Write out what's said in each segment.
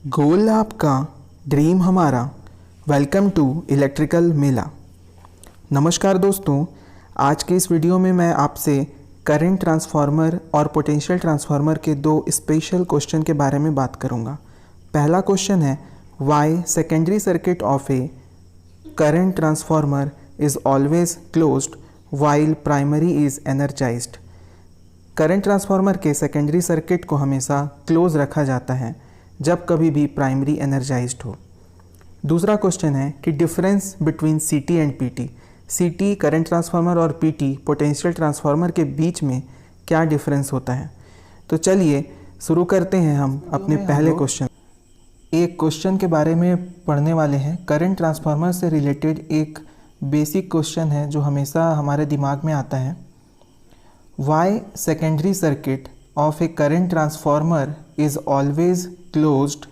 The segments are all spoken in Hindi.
गोल आपका, ड्रीम हमारा। वेलकम टू इलेक्ट्रिकल मेला। नमस्कार दोस्तों, आज के इस वीडियो में मैं आपसे करंट ट्रांसफार्मर और पोटेंशियल ट्रांसफार्मर के दो स्पेशल क्वेश्चन के बारे में बात करूंगा। पहला क्वेश्चन है, why secondary circuit of A current transformer is always closed while primary is energised. Current transformer के सेकेंडरी सर्किट को हमेशा क्लोज रखा जाता है जब कभी भी प्राइमरी एनर्जाइज्ड हो। दूसरा क्वेश्चन है कि डिफरेंस बिटवीन सीटी एंड पीटी, सीटी करंट ट्रांसफार्मर और पीटी पोटेंशियल ट्रांसफार्मर के बीच में क्या डिफरेंस होता है। तो चलिए शुरू करते हैं हम अपने पहले क्वेश्चन। एक क्वेश्चन के बारे में पढ़ने वाले हैं। करंट ट्रांसफार्मर से रिलेटेड एक बेसिक क्वेश्चन है जो हमेशा हमारे दिमाग में आता है। Why secondary circuit of a current transformer is always closed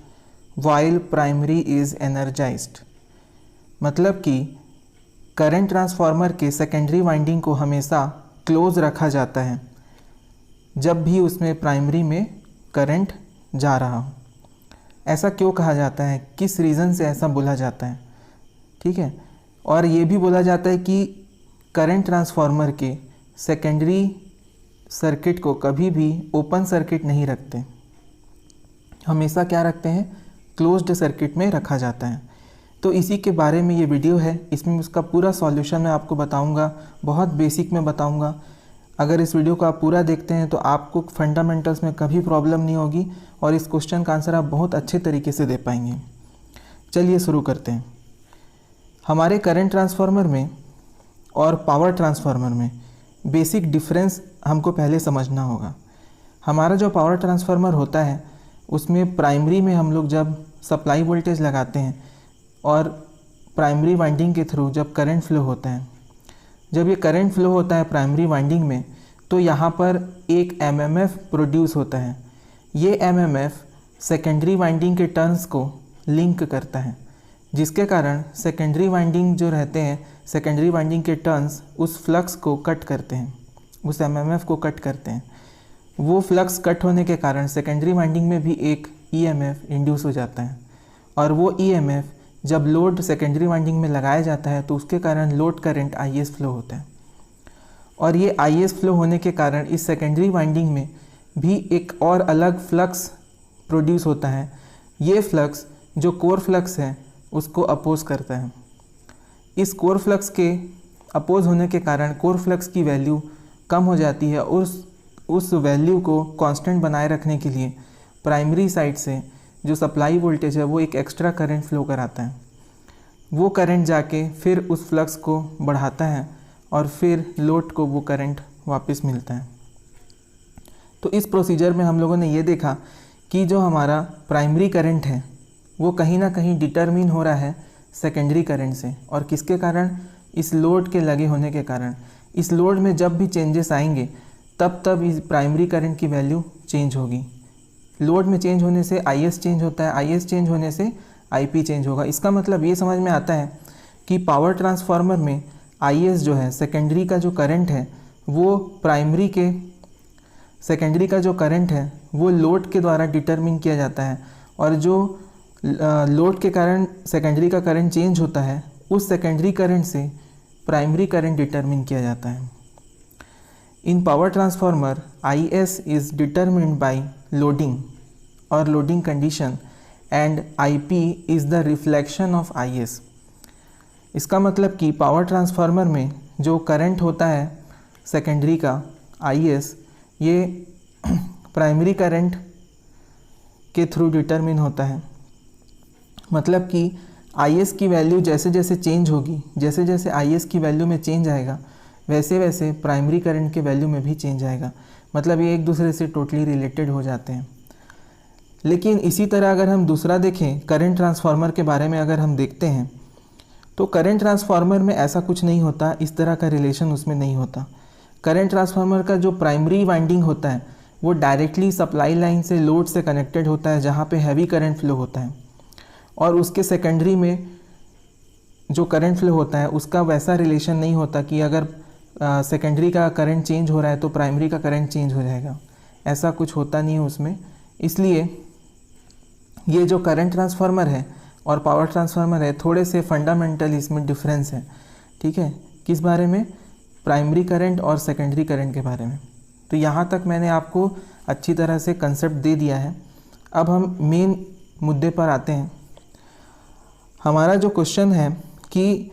while primary is energized। मतलब कि करंट ट्रांसफार्मर के सेकेंडरी वाइंडिंग को हमेशा क्लोज रखा जाता है जब भी उसमें प्राइमरी में करंट जा रहा हो। ऐसा क्यों कहा जाता है, किस रीज़न से ऐसा बोला जाता है, ठीक है। और ये भी बोला जाता है कि करंट ट्रांसफार्मर के सेकेंडरी सर्किट को कभी भी ओपन सर्किट नहीं रखते, हमेशा क्या रखते हैं, क्लोज्ड सर्किट में रखा जाता है। तो इसी के बारे में ये वीडियो है। इसमें उसका पूरा सॉल्यूशन मैं आपको बताऊंगा, बहुत बेसिक में बताऊंगा। अगर इस वीडियो को आप पूरा देखते हैं तो आपको फंडामेंटल्स में कभी प्रॉब्लम नहीं होगी और इस क्वेश्चन का आंसर आप बहुत अच्छे तरीके से दे पाएंगे। चलिए शुरू करते हैं। हमारे करंट ट्रांसफार्मर में और पावर ट्रांसफार्मर में बेसिक डिफरेंस हमको पहले समझना होगा। हमारा जो पावर ट्रांसफार्मर होता है उसमें प्राइमरी में हम लोग जब सप्लाई वोल्टेज लगाते हैं और प्राइमरी वाइंडिंग के थ्रू जब करंट फ्लो होता है, जब ये करंट फ्लो होता है प्राइमरी वाइंडिंग में, तो यहाँ पर एक एमएमएफ प्रोड्यूस होता है। ये एमएमएफ सेकेंडरी वाइंडिंग के टर्न्स को लिंक करता है, जिसके कारण सेकेंडरी वाइंडिंग जो रहते हैं, सेकेंडरी वाइंडिंग के टर्न्स उस फ्लक्स को कट करते हैं, उस एमएमएफ को कट करते हैं। वो फ्लक्स कट होने के कारण सेकेंडरी वाइंडिंग में भी एक ईएमएफ इंड्यूस हो जाता है और वो ईएमएफ जब लोड सेकेंडरी वाइंडिंग में लगाया जाता है तो उसके कारण लोड करंट आईएस फ्लो होता है। और ये आईएस फ्लो होने के कारण इस सेकेंडरी वाइंडिंग में भी एक और अलग फ्लक्स प्रोड्यूस होता है। ये फ्लक्स जो कोर फ्लक्स है उसको अपोज करता है। इस कोर फ्लक्स के अपोज होने के कारण कोर फ्लक्स की वैल्यू कम हो जाती है। उस वैल्यू को कांस्टेंट बनाए रखने के लिए प्राइमरी साइड से जो सप्लाई वोल्टेज है वो एक एक्स्ट्रा करंट फ्लो कराता है। वो करंट जाके फिर उस फ्लक्स को बढ़ाता है और फिर लोड को वो करंट वापस मिलता है। तो इस प्रोसीजर में हम लोगों ने ये देखा कि जो हमारा प्राइमरी करंट है वो कहीं ना कहीं डिटरमिन हो रहा है सेकेंडरी करंट से। और किसके कारण, इस लोड के लगे होने के कारण। इस लोड में जब भी चेंजेस आएंगे तब इस प्राइमरी करंट की वैल्यू चेंज होगी। लोड में चेंज होने से आईएस चेंज होता है, आईएस चेंज होने से आईपी चेंज होगा। इसका मतलब ये समझ में आता है कि पावर ट्रांसफार्मर में आईएस जो है, सेकेंडरी का जो करंट है, वो प्राइमरी के सेकेंडरी का जो करंट है वो लोड के द्वारा डिटरमिन किया जाता है। और जो लोड के कारण सेकेंडरी का करंट चेंज होता है, उस सेकेंडरी करंट से प्राइमरी करंट डिटरमिन किया जाता है। In power transformer IS is determined by loading और loading condition and IP is the reflection of IS। इसका मतलब कि पावर ट्रांसफार्मर में जो करंट होता है सेकेंडरी का IS, ये प्राइमरी करंट के थ्रू डिटरमिन होता है। मतलब कि IS की वैल्यू जैसे जैसे चेंज होगी, जैसे जैसे IS की वैल्यू में चेंज आएगा वैसे वैसे प्राइमरी करंट के वैल्यू में भी चेंज आएगा। मतलब ये एक दूसरे से टोटली रिलेटेड हो जाते हैं। लेकिन इसी तरह अगर हम दूसरा देखें, करंट ट्रांसफार्मर के बारे में अगर हम देखते हैं तो करंट ट्रांसफार्मर में ऐसा कुछ नहीं होता, इस तरह का रिलेशन उसमें नहीं होता। करंट ट्रांसफार्मर का जो प्राइमरी वाइंडिंग होता है वो डायरेक्टली सप्लाई लाइन से लोड से कनेक्टेड होता है, जहाँ पे हैवी करंट फ्लो होता है। और उसके सेकेंडरी में जो करंट फ्लो होता है उसका वैसा रिलेशन नहीं होता कि अगर सेकेंडरी का करंट चेंज हो रहा है तो प्राइमरी का करंट चेंज हो जाएगा। ऐसा कुछ होता नहीं है उसमें। इसलिए ये जो करंट ट्रांसफार्मर है और पावर ट्रांसफार्मर है, थोड़े से फंडामेंटल इसमें डिफरेंस है, ठीक है। किस बारे में? प्राइमरी करंट और सेकेंडरी करंट के बारे में। तो यहाँ तक मैंने आपको अच्छी तरह से कंसेप्ट दे दिया है। अब हम मेन मुद्दे पर आते हैं। हमारा जो क्वेश्चन है कि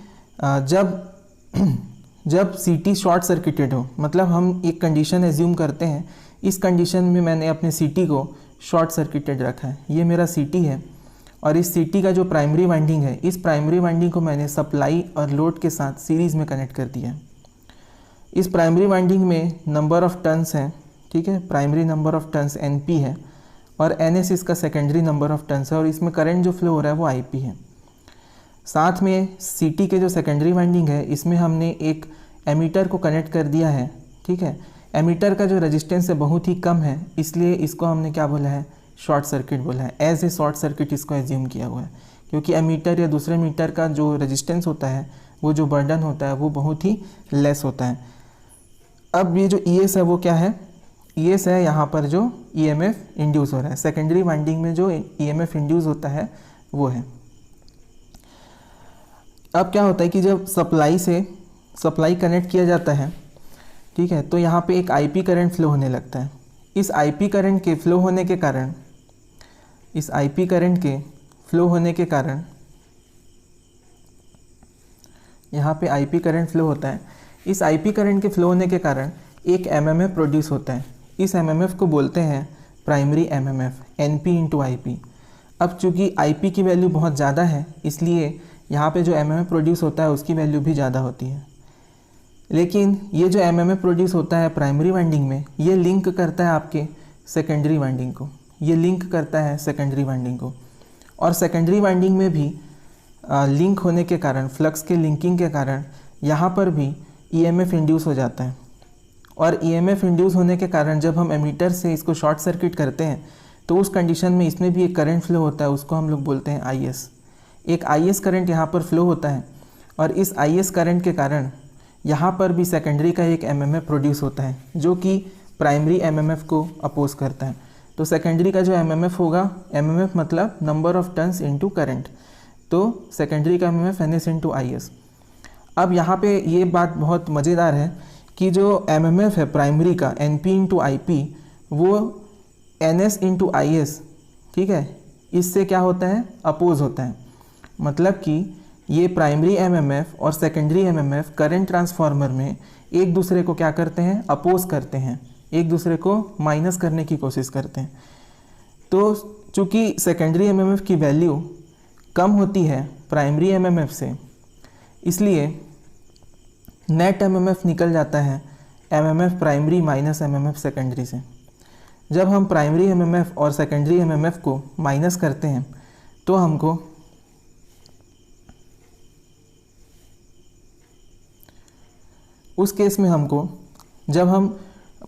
जब सीटी शॉर्ट सर्किटेड हो, मतलब हम एक कंडीशन एज्यूम करते हैं, इस कंडीशन में मैंने अपने सीटी को शॉर्ट सर्किटेड रखा है। ये मेरा सीटी है और इस सीटी का जो प्राइमरी वाइंडिंग है, इस प्राइमरी वाइंडिंग को मैंने सप्लाई और लोड के साथ सीरीज़ में कनेक्ट कर दिया है। इस प्राइमरी वाइंडिंग में नंबर ऑफ़ टर्न्स हैं, ठीक है। Primary number of turns NP है और NS इसका सेकेंडरी नंबर ऑफ़ टर्न्स है और इसमें करंट जो फ्लो हो रहा है वो IP है। साथ में सीटी के जो सेकेंडरी वाइंडिंग है, इसमें हमने एक एमीटर को कनेक्ट कर दिया है, ठीक है। एमीटर का जो रेजिस्टेंस है बहुत ही कम है, इसलिए इसको हमने क्या बोला है? शॉर्ट सर्किट बोला है। एज ए शॉर्ट सर्किट इसको एज्यूम किया हुआ है, क्योंकि एमीटर या दूसरे मीटर का जो रेजिस्टेंस होता है, वो जो बर्डन होता है वो बहुत ही लेस होता है। अब ये जो ES है वो क्या है? ES है यहाँ पर जो EMF इंड्यूस हो रहा है, सेकेंडरी वाइंडिंग में जो EMF इंड्यूस होता है वो है। अब क्या होता है कि जब सप्लाई कनेक्ट किया जाता है, ठीक है, तो यहाँ पे एक IP करंट फ्लो होने लगता है। इस IP करंट के फ्लो होने के कारण यहाँ पे IP करंट फ्लो होता है। इस IP करंट के फ्लो होने के कारण एक MMF प्रोड्यूस होता है। इस MMF को बोलते हैं प्राइमरी MMF, NP × IP। अब चूँकि IP की वैल्यू बहुत ज़्यादा है, इसलिए यहाँ पे जो MMF प्रोड्यूस होता है उसकी वैल्यू भी ज़्यादा होती है। लेकिन ये जो MMF प्रोड्यूस होता है प्राइमरी वाइंडिंग में, ये लिंक करता है आपके सेकेंडरी वाइंडिंग को, और सेकेंडरी वाइंडिंग में भी लिंक होने के कारण, फ्लक्स के लिंकिंग के कारण यहाँ पर भी EMF इंड्यूस हो जाता है। और EMF इंड्यूस होने के कारण जब हम एमीटर से इसको शॉर्ट सर्किट करते हैं, तो उस कंडीशन में इसमें भी एक करंट फ्लो होता है, उसको हम लोग बोलते हैं IS। एक IS करंट यहाँ पर फ्लो होता है और इस IS करंट के कारण यहाँ पर भी सेकेंडरी का एक MMF प्रोड्यूस होता है, जो कि प्राइमरी MMF को अपोज करता है। तो सेकेंडरी का जो MMF होगा, MMF मतलब number of turns into current, तो सेकेंडरी का MMF NS × IS। अब यहाँ पे ये बात बहुत मज़ेदार है कि जो MMF है प्राइमरी का, NP × IP, वो NS × IS, ठीक है, इससे क्या होता है? अपोज होता है। मतलब कि ये प्राइमरी MMF और सेकेंडरी MMF करंट ट्रांसफार्मर में एक दूसरे को क्या करते हैं? अपोज करते हैं, एक दूसरे को माइनस करने की कोशिश करते हैं। तो चूँकि सेकेंडरी MMF की वैल्यू कम होती है प्राइमरी MMF से, इसलिए नेट MMF निकल जाता है MMF primary minus MMF secondary से। जब हम प्राइमरी MMF और सेकेंडरी MMF को माइनस करते हैं, तो हमको उस केस में जब हम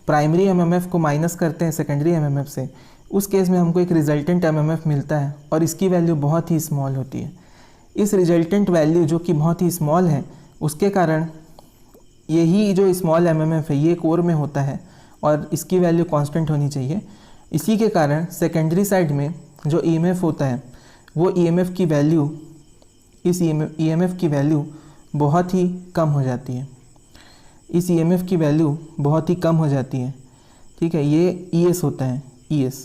प्राइमरी MMF को माइनस करते हैं सेकेंडरी MMF से, उस केस में हमको एक रिजल्टेंट MMF मिलता है और इसकी वैल्यू बहुत ही स्मॉल होती है। इस रिजल्टेंट वैल्यू जो कि बहुत ही स्मॉल है, उसके कारण यही जो स्मॉल MMF है ये कोर में होता है और इसकी वैल्यू कांस्टेंट होनी चाहिए। इसी के कारण सेकेंडरी साइड में जो EMF होता है, वो EMF की वैल्यू, इस EMF की वैल्यू बहुत ही कम हो जाती है। इस EMF की वैल्यू बहुत ही कम हो जाती है, ठीक है। ये ES होता है, ES,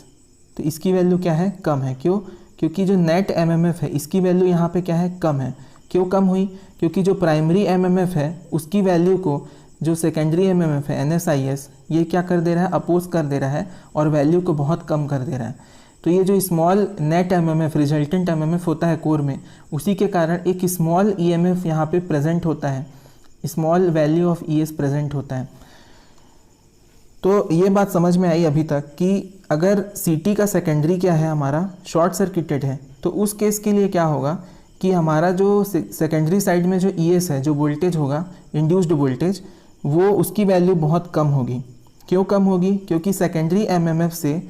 तो इसकी वैल्यू क्या है? कम है। क्यों? क्योंकि जो नेट MMF है इसकी वैल्यू यहाँ पे क्या है? कम है। क्यों कम हुई? क्योंकि जो प्राइमरी MMF है उसकी वैल्यू को जो सेकेंडरी MMF है NSIS, ये क्या कर दे रहा है? अपोज कर दे रहा है और वैल्यू को बहुत कम कर दे रहा है। तो ये जो small net MMF, resultant MMF होता है कोर में, उसी के कारण एक स्मॉल EMF यहाँ पे प्रेजेंट होता है, small value of ES present होता है। तो ये बात समझ में आई अभी तक कि अगर CT का सेकेंडरी क्या है, हमारा शॉर्ट सर्किटेड है, तो उस केस के लिए क्या होगा कि हमारा जो सेकेंडरी साइड में जो ES है, जो वोल्टेज होगा, इंड्यूस्ड वोल्टेज, वो उसकी वैल्यू बहुत कम होगी। क्यों कम होगी? क्योंकि सेकेंडरी MMF से,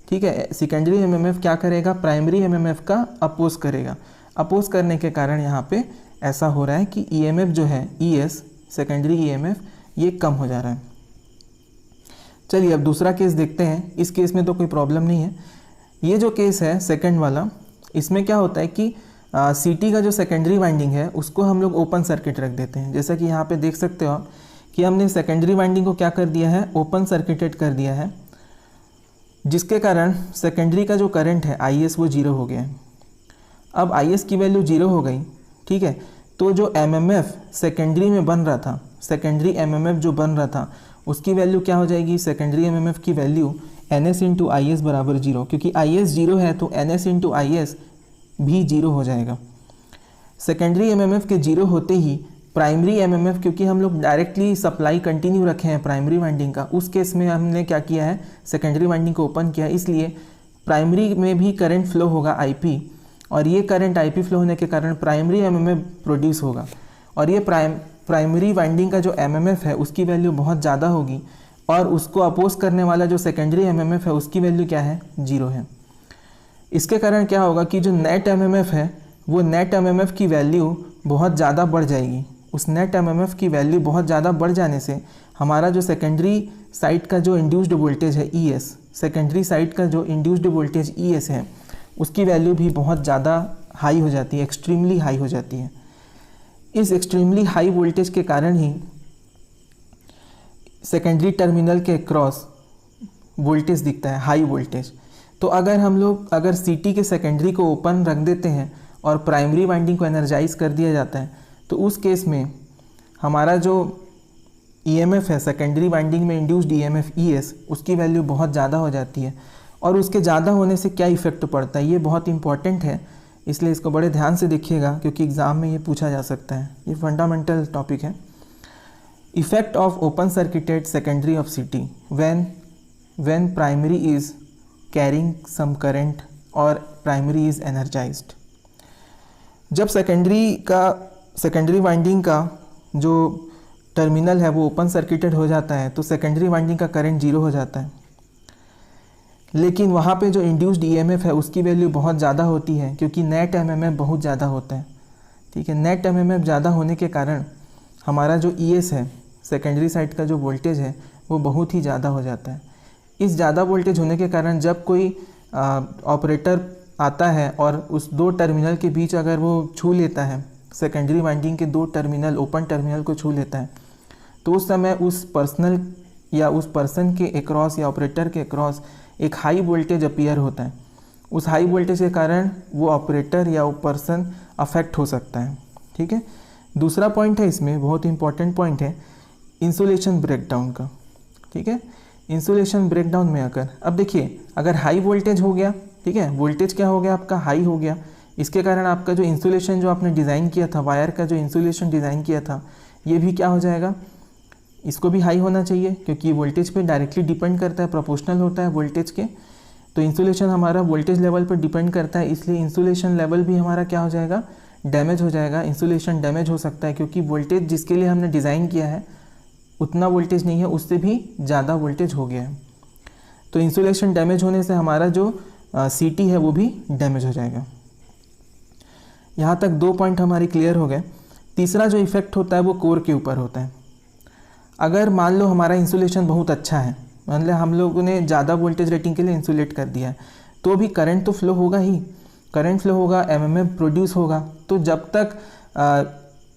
ठीक है, सेकेंडरी MMF क्या करेगा? प्राइमरी MMF का अपोज करेगा। अपोज करने के कारण यहाँ पे ऐसा हो रहा है कि EMF जो है ES, सेकेंडरी EMF, ये कम हो जा रहा है। चलिए अब दूसरा केस देखते हैं। इस केस में तो कोई प्रॉब्लम नहीं है। ये जो केस है सेकंड वाला, इसमें क्या होता है कि सीटी का जो सेकेंडरी वाइंडिंग है उसको हम लोग ओपन सर्किट रख देते हैं। जैसा कि यहाँ पे देख सकते हो आप कि हमने सेकेंडरी वाइंडिंग को क्या कर दिया है, ओपन सर्किटेड कर दिया है, जिसके कारण सेकेंडरी का जो करंट है IS वो जीरो हो गया है। अब IS की वैल्यू जीरो हो गई, ठीक है, तो जो MMF सेकेंडरी में बन रहा था, सेकेंडरी MMF जो बन रहा था उसकी वैल्यू क्या हो जाएगी, सेकेंडरी MMF की वैल्यू NS इंटू IS बराबर जीरो, क्योंकि IS जीरो है तो NS इंटू IS भी जीरो हो जाएगा। सेकेंडरी MMF के जीरो होते ही प्राइमरी MMF, क्योंकि हम लोग डायरेक्टली सप्लाई कंटिन्यू रखे हैं प्राइमरी वाइंडिंग का, उस केस में हमने क्या किया है, सेकेंडरी वाइंडिंग को ओपन किया, इसलिए प्राइमरी में भी करंट फ्लो होगा IP, और ये करंट IP फ्लो होने के कारण प्राइमरी MMF प्रोड्यूस होगा, और ये प्राइमरी वाइंडिंग का जो MMF है उसकी वैल्यू बहुत ज़्यादा होगी, और उसको अपोज करने वाला जो सेकेंडरी MMF है उसकी वैल्यू क्या है, जीरो है। इसके कारण क्या होगा कि जो नेट MMF है वो नेट MMF की वैल्यू बहुत ज़्यादा बढ़ जाएगी। उस नेट MMF की वैल्यू बहुत ज़्यादा बढ़ जाने से हमारा जो सेकेंडरी साइड का जो इंड्यूस्ड वोल्टेज है ES, सेकेंडरी साइड का जो इंड्यूस्ड वोल्टेज ES है उसकी वैल्यू भी बहुत ज़्यादा हाई हो जाती है, एक्सट्रीमली हाई हो जाती है। इस एक्सट्रीमली हाई वोल्टेज के कारण ही सेकेंडरी टर्मिनल के क्रॉस वोल्टेज दिखता है, हाई वोल्टेज। तो अगर सीटी के सेकेंडरी को ओपन रख देते हैं और प्राइमरी वाइंडिंग को एनर्जाइज कर दिया जाता है, तो उस केस में हमारा जो EMF है, सेकेंडरी वाइंडिंग में इंड्यूस्ड EMF ES, उसकी वैल्यू बहुत ज़्यादा हो जाती है। और उसके ज़्यादा होने से क्या इफ़ेक्ट पड़ता है, ये बहुत इंपॉर्टेंट है, इसलिए इसको बड़े ध्यान से देखिएगा, क्योंकि एग्ज़ाम में ये पूछा जा सकता है, ये फंडामेंटल टॉपिक है। Effect of open circuited secondary of CT when primary is carrying some current और प्राइमरी इज़ एनर्जाइज्ड। जब सेकेंडरी वाइंडिंग का जो टर्मिनल है वो ओपन सर्किटेड हो जाता है तो सेकेंडरी वाइंडिंग का करंट जीरो हो जाता है, लेकिन वहाँ पे जो इंड्यूस्ड EMF है उसकी वैल्यू बहुत ज़्यादा होती है, क्योंकि नेट MMF बहुत ज़्यादा होता है, ठीक है। नेट MMF ज़्यादा होने के कारण हमारा जो ES है, सेकेंडरी साइड का जो वोल्टेज है वो बहुत ही ज़्यादा हो जाता है। इस ज़्यादा वोल्टेज होने के कारण जब कोई ऑपरेटर आता है और उस दो टर्मिनल के बीच अगर वो छू लेता है, सेकेंडरी वाइंडिंग के दो टर्मिनल, ओपन टर्मिनल को छू लेता है, तो उस समय उस पर्सन के अक्रॉस या ऑपरेटर के अक्रॉस एक हाई वोल्टेज अपीयर होता है। उस हाई वोल्टेज के कारण वो ऑपरेटर या वो पर्सन अफेक्ट हो सकता है, ठीक है। दूसरा पॉइंट है इसमें, बहुत इंपॉर्टेंट पॉइंट है, इंसुलेशन ब्रेकडाउन का, ठीक है। इंसुलेशन ब्रेकडाउन में अब देखिए, अगर हाई वोल्टेज हो गया, ठीक है, वोल्टेज क्या हो गया आपका, हाई हो गया, इसके कारण आपका जो इंसुलेशन जो आपने डिज़ाइन किया था, वायर का जो इंसुलेशन डिज़ाइन किया था, ये भी क्या हो जाएगा, इसको भी हाई होना चाहिए, क्योंकि वोल्टेज पे डायरेक्टली डिपेंड करता है, प्रोपोर्शनल होता है वोल्टेज के। तो इंसुलेशन हमारा वोल्टेज लेवल पर डिपेंड करता है, इसलिए इंसुलेशन लेवल भी हमारा क्या हो जाएगा, डैमेज हो जाएगा। इंसुलेशन डैमेज हो सकता है क्योंकि वोल्टेज जिसके लिए हमने डिज़ाइन किया है उतना वोल्टेज नहीं है, उससे भी ज़्यादा वोल्टेज हो गया है। तो इंसुलेशन डैमेज होने से हमारा जो सीटी है वो भी डैमेज हो जाएगा। यहाँ तक दो पॉइंट हमारी क्लियर हो गए। तीसरा जो इफ़ेक्ट होता है वो कोर के ऊपर होता है। अगर मान लो हमारा इंसुलेशन बहुत अच्छा है, मतलब हम लोगों ने ज़्यादा वोल्टेज रेटिंग के लिए इंसुलेट कर दिया है, तो भी करंट तो फ्लो होगा ही, करंट फ्लो होगा, MMF प्रोड्यूस होगा। तो जब तक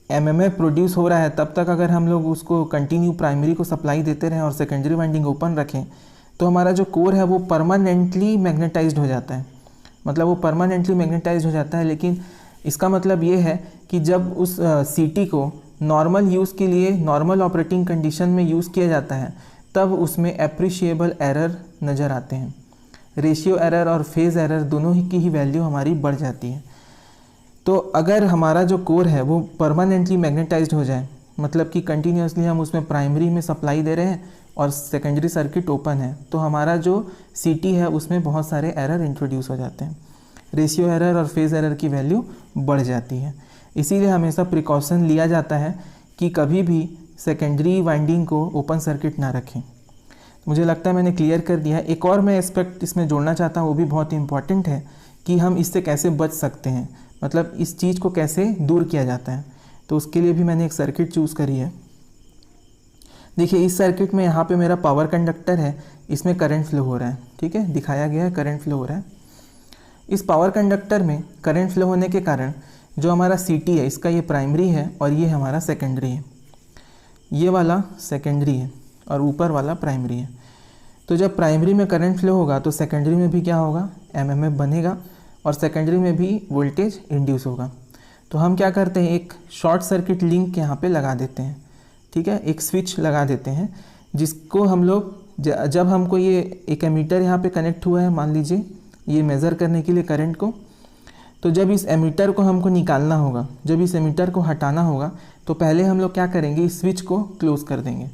MMF प्रोड्यूस हो रहा है तब तक अगर हम लोग उसको कंटिन्यू प्राइमरी को सप्लाई देते रहें और सेकेंडरी वाइंडिंग ओपन रखें, तो हमारा जो कोर है वो परमानेंटली मैग्नेटाइज्ड हो जाता है। मतलब वो परमानेंटली मैग्नेटाइज्ड हो जाता है, लेकिन इसका मतलब ये है कि जब उस सीटी को नॉर्मल यूज़ के लिए, नॉर्मल ऑपरेटिंग कंडीशन में यूज़ किया जाता है, तब उसमें एप्रिशिएबल एरर नज़र आते हैं। रेशियो एरर और फेज़ एरर दोनों की ही वैल्यू हमारी बढ़ जाती है। तो अगर हमारा जो कोर है वो परमानेंटली मैग्नेटाइज्ड हो जाए, मतलब कि कंटिन्यूसली हम उसमें प्राइमरी में सप्लाई दे रहे हैं और सेकेंडरी सर्किट ओपन है, तो हमारा जो सीटी है उसमें बहुत सारे एरर इंट्रोड्यूस हो जाते हैं, रेशियो एरर और फेज़ एरर की वैल्यू बढ़ जाती है। इसीलिए हमेशा प्रिकॉशन लिया जाता है कि कभी भी सेकेंडरी वाइंडिंग को ओपन सर्किट ना रखें। मुझे लगता है मैंने क्लियर कर दिया है। एक और मैं एस्पेक्ट इसमें जोड़ना चाहता हूँ, वो भी बहुत इंपॉर्टेंट है कि हम इससे कैसे बच सकते हैं, मतलब इस चीज़ को कैसे दूर किया जाता है। तो उसके लिए भी मैंने एक सर्किट चूज़ करी है। देखिए इस सर्किट में यहाँ पे मेरा पावर कंडक्टर है, इसमें करंट फ्लो हो रहा है, ठीक है, दिखाया गया है करंट फ्लो हो रहा है। इस पावर कंडक्टर में करंट फ्लो होने के कारण जो हमारा CT है इसका ये प्राइमरी है और ये हमारा सेकेंडरी है। ये वाला सेकेंडरी है और ऊपर वाला प्राइमरी है। तो जब प्राइमरी में करंट फ्लो होगा तो सेकेंडरी में भी क्या होगा, MMF बनेगा और सेकेंडरी में भी वोल्टेज इंड्यूस होगा। तो हम क्या करते हैं, एक शॉर्ट सर्किट लिंक यहाँ पे लगा देते हैं, ठीक है, एक स्विच लगा देते हैं जिसको हम लोग जब हमको ये एक एमीटर यहाँ पे कनेक्ट हुआ है, मान लीजिए ये मेज़र करने के लिए करंट को, तो जब इस एमीटर को हमको निकालना होगा, जब इस एमीटर को हटाना होगा तो पहले हम लोग क्या करेंगे, इस स्विच को क्लोज़ कर देंगे।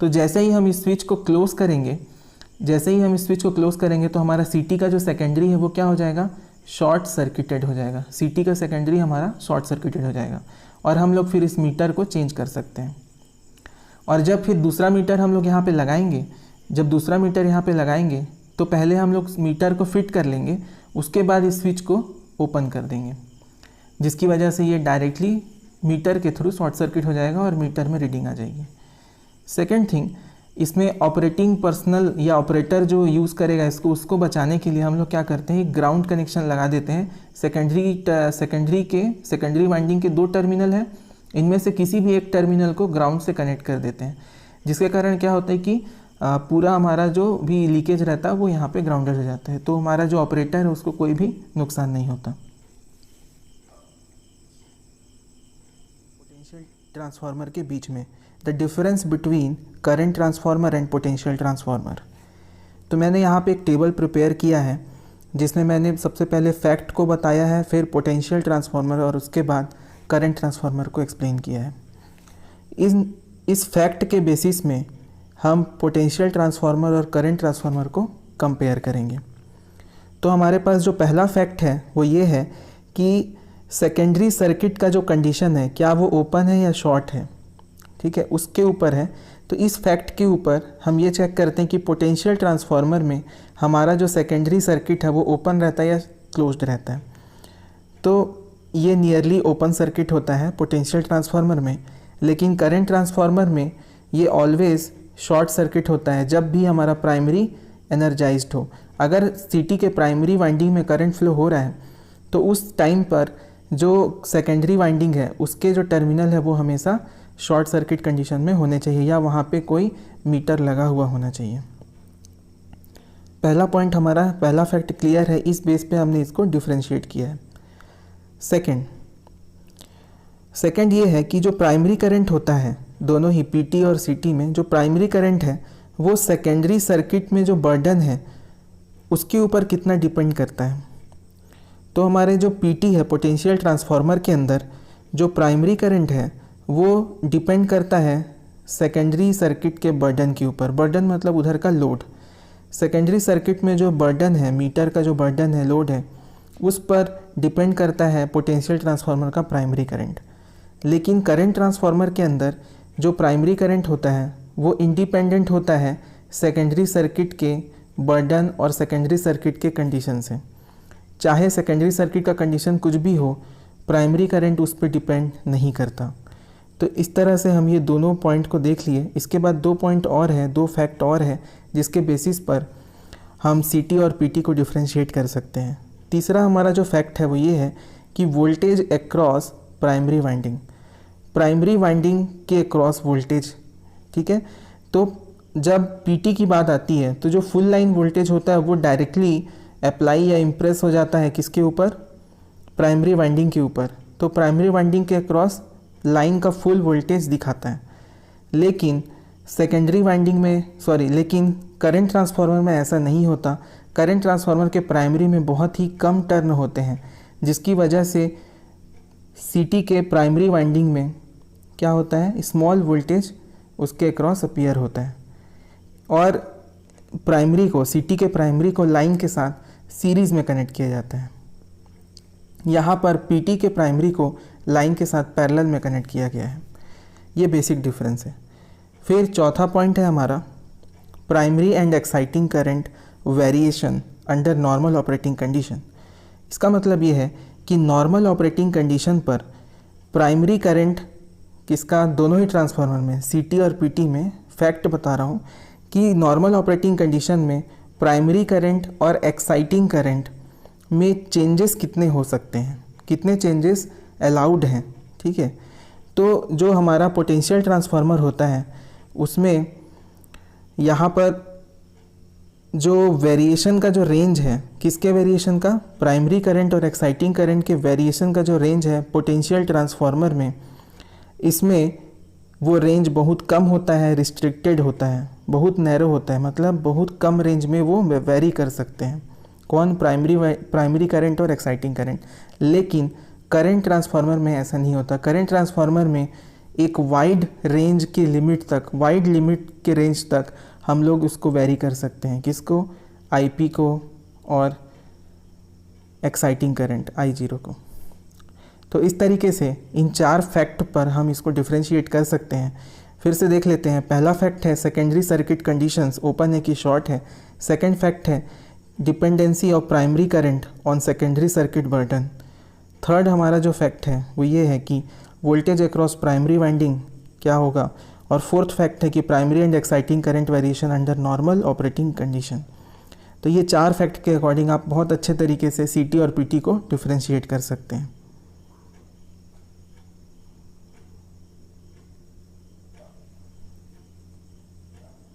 तो जैसे ही हम इस स्विच को क्लोज़ करेंगे तो हमारा CT का जो सेकेंडरी है वो क्या हो जाएगा, शॉर्ट सर्किटेड हो जाएगा। CT का सेकेंडरी हमारा शॉर्ट सर्किटेड हो जाएगा और हम लोग फिर इस मीटर को चेंज कर सकते हैं। और जब फिर दूसरा मीटर हम लोग यहाँ पे लगाएंगे, तो पहले हम लोग मीटर को फिट कर लेंगे, उसके बाद इस स्विच को ओपन कर देंगे, जिसकी वजह से ये डायरेक्टली मीटर के थ्रू शॉर्ट सर्किट हो जाएगा और मीटर में रीडिंग आ जाएगी। सेकेंड थिंग, इसमें ऑपरेटिंग पर्सनल या ऑपरेटर जो यूज़ करेगा इसको, उसको बचाने के लिए हम लोग क्या करते हैं, ग्राउंड कनेक्शन लगा देते हैं। सेकेंडरी वाइंडिंग के 2 टर्मिनल हैं, इनमें से किसी भी एक टर्मिनल को ग्राउंड से कनेक्ट कर देते हैं, जिसके कारण क्या होता है कि पूरा हमारा जो भी लीकेज रहता है वो यहाँ पे ग्राउंडेड हो जाता है, तो हमारा जो ऑपरेटर है उसको कोई भी नुकसान नहीं होता। पोटेंशियल ट्रांसफार्मर के बीच में the difference between current transformer and potential transformer. तो मैंने यहाँ पे एक टेबल प्रिपेयर किया है जिसमें मैंने सबसे पहले फैक्ट को बताया है, फिर पोटेंशियल ट्रांसफार्मर और उसके बाद करंट ट्रांसफार्मर को एक्सप्लेन किया है। इस फैक्ट के बेसिस में हम पोटेंशियल ट्रांसफार्मर और करंट ट्रांसफार्मर को कंपेयर करेंगे। तो हमारे पास जो पहला फैक्ट है वो ये है कि सेकेंडरी सर्किट का जो कंडीशन है, क्या वो ओपन है या शॉर्ट है, ठीक है, उसके ऊपर है। तो इस फैक्ट के ऊपर हम ये चेक करते हैं कि पोटेंशियल ट्रांसफार्मर में हमारा जो सेकेंडरी सर्किट है वो ओपन रहता है या क्लोज्ड रहता है। तो ये नियरली ओपन सर्किट होता है पोटेंशियल ट्रांसफार्मर में, लेकिन करंट ट्रांसफार्मर में ये ऑलवेज शॉर्ट सर्किट होता है जब भी हमारा प्राइमरी एनर्जाइज्ड हो। अगर CT के प्राइमरी वाइंडिंग में करंट फ्लो हो रहा है तो उस टाइम पर जो सेकेंडरी वाइंडिंग है उसके जो टर्मिनल है वो हमेशा शॉर्ट सर्किट कंडीशन में होने चाहिए या वहाँ पे कोई मीटर लगा हुआ होना चाहिए। पहला पॉइंट हमारा, पहला फैक्ट क्लियर है, इस बेस पे हमने इसको डिफ्रेंशिएट किया है। सेकंड ये है कि जो प्राइमरी करंट होता है दोनों ही PT और CT में, जो प्राइमरी करंट है वो सेकेंडरी सर्किट में जो बर्डन है उसके ऊपर कितना डिपेंड करता है। तो हमारे जो PT है पोटेंशियल ट्रांसफार्मर के अंदर जो प्राइमरी करंट है वो डिपेंड करता है सेकेंडरी सर्किट के बर्डन के ऊपर। बर्डन मतलब उधर का लोड। सेकेंडरी सर्किट में जो बर्डन है, मीटर का जो बर्डन है, लोड है, उस पर डिपेंड करता है पोटेंशियल ट्रांसफार्मर का प्राइमरी करंट। लेकिन करंट ट्रांसफार्मर के अंदर जो प्राइमरी करंट होता है वो इंडिपेंडेंट होता है सेकेंडरी सर्किट के बर्डन और सेकेंडरी सर्किट के कंडीशन से। चाहे सेकेंडरी सर्किट का कंडीशन कुछ भी हो, प्राइमरी करंट उस पर डिपेंड नहीं करता। तो इस तरह से हम ये दोनों पॉइंट को देख लिए। इसके बाद 2 पॉइंट और है, 2 फैक्ट और है जिसके बेसिस पर हम CT और PT को डिफ्रेंशिएट कर सकते हैं। तीसरा हमारा जो फैक्ट है वो ये है कि वोल्टेज अक्रॉस प्राइमरी वाइंडिंग के अक्रॉस वोल्टेज, ठीक है। तो जब PT की बात आती है तो जो फुल लाइन वोल्टेज होता है वो डायरेक्टली अप्लाई या इम्प्रेस हो जाता है किसके ऊपर, प्राइमरी वाइंडिंग के ऊपर। तो प्राइमरी वाइंडिंग के अक्रॉस लाइन का फुल वोल्टेज दिखाता है। लेकिन लेकिन करंट ट्रांसफार्मर में ऐसा नहीं होता। करंट ट्रांसफार्मर के प्राइमरी में बहुत ही कम टर्न होते हैं, जिसकी वजह से CT के प्राइमरी वाइंडिंग में क्या होता है, स्मॉल वोल्टेज उसके अक्रॉस अपीयर होता है और प्राइमरी को, CT के प्राइमरी को लाइन के साथ सीरीज़ में कनेक्ट किया जाता है। यहाँ पर PT के प्राइमरी को लाइन के साथ पैरेलल में कनेक्ट किया गया है। ये बेसिक डिफरेंस है। फिर चौथा पॉइंट है हमारा primary and exciting current variation under normal operating condition. इसका मतलब ये है कि नॉर्मल ऑपरेटिंग कंडीशन पर प्राइमरी करंट किसका, दोनों ही ट्रांसफार्मर में, CT और PT में, फैक्ट बता रहा हूँ कि नॉर्मल ऑपरेटिंग कंडीशन में प्राइमरी करंट और एक्साइटिंग करंट में चेंजेस कितने हो सकते हैं, कितने चेंजेस अलाउड हैं। ठीक है, तो जो हमारा पोटेंशियल ट्रांसफार्मर होता है उसमें यहाँ पर जो वेरिएशन का जो रेंज है, किसके वेरिएशन का, प्राइमरी करंट और एक्साइटिंग करंट के वेरिएशन का जो रेंज है पोटेंशियल ट्रांसफार्मर में, इसमें वो रेंज बहुत कम होता है, रिस्ट्रिक्टेड होता है, बहुत नैरो होता है, मतलब बहुत कम रेंज में वो वेरी कर सकते हैं। कौन, प्राइमरी करंट और एक्साइटिंग करंट। लेकिन करंट ट्रांसफार्मर में ऐसा नहीं होता। करंट ट्रांसफार्मर में एक वाइड रेंज की लिमिट तक, वाइड लिमिट के रेंज तक हम लोग उसको वेरी कर सकते हैं। किसको, आईपी को और एक्साइटिंग करंट I0 को। तो इस तरीके से इन 4 फैक्ट पर हम इसको डिफ्रेंशिएट कर सकते हैं। फिर से देख लेते हैं। पहला फैक्ट है सेकेंडरी सर्किट कंडीशंस, ओपन है कि शॉर्ट है। सेकंड फैक्ट है dependency of primary current on secondary circuit burden. Third हमारा जो फैक्ट है वो ये है कि वोल्टेज अक्रॉस प्राइमरी वाइंडिंग क्या होगा। और फोर्थ फैक्ट है कि primary and exciting current variation under normal operating condition. तो ये 4 फैक्ट के अकॉर्डिंग आप बहुत अच्छे तरीके से सीटी और पीटी को डिफ्रेंशिएट कर सकते हैं।